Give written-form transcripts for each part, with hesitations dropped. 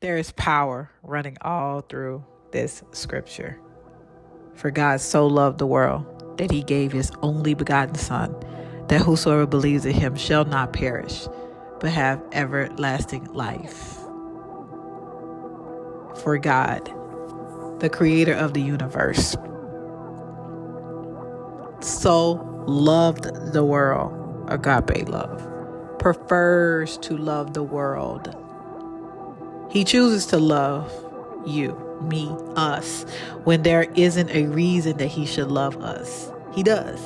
There is power running all through this scripture. For God so loved the world that he gave his only begotten Son, that whosoever believes in him shall not perish, but have everlasting life. For God, the creator of the universe, so loved the world, agape love, prefers to love the world. He chooses to love you, me, us, when there isn't a reason that he should love us. He does.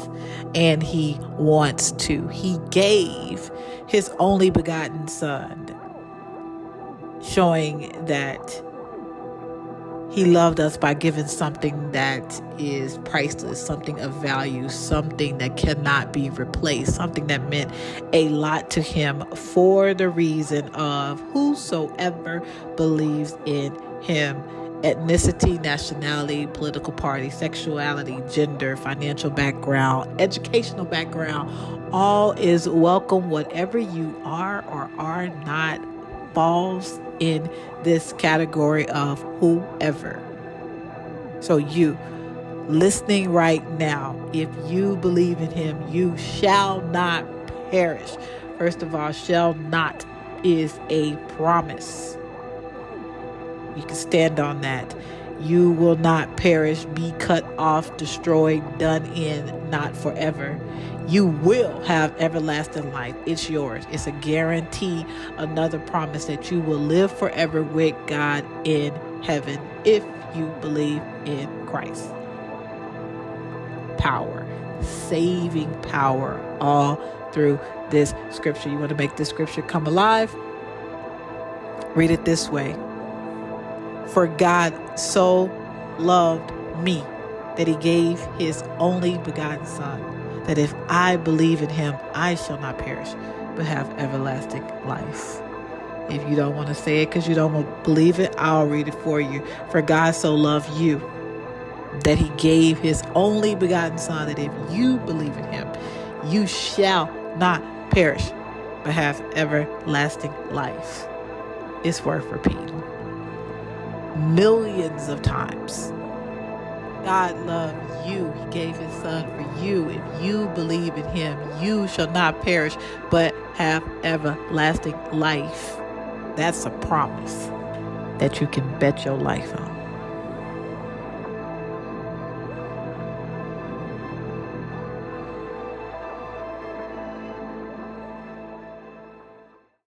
And he wants to. He gave his only begotten Son, showing that he loved us by giving something that is priceless, something of value, something that cannot be replaced, something that meant a lot to him for the reason of whosoever believes in him. Ethnicity, nationality, political party, sexuality, gender, financial background, educational background, all is welcome. Whatever you are or are not falls in this category of whoever. So you listening right now, if you believe in him, you shall not perish. First of all, shall not is a promise. You can stand on that. You will not perish, be cut off, destroyed, done in, not forever. You will have everlasting life. It's yours. It's a guarantee, another promise that you will live forever with God in heaven if you believe in Christ. Power, saving power all through this scripture. You want to make this scripture come alive? Read it this way. For God so loved me that he gave his only begotten Son, that if I believe in him, I shall not perish, but have everlasting life. If you don't want to say it because you don't believe it, I'll read it for you. For God so loved you that he gave his only begotten Son, that if you believe in him, you shall not perish, but have everlasting life. It's worth repeating millions of times. God loved you. He gave his Son for you. If you believe in him, you shall not perish, but have everlasting life. That's a promise that you can bet your life on.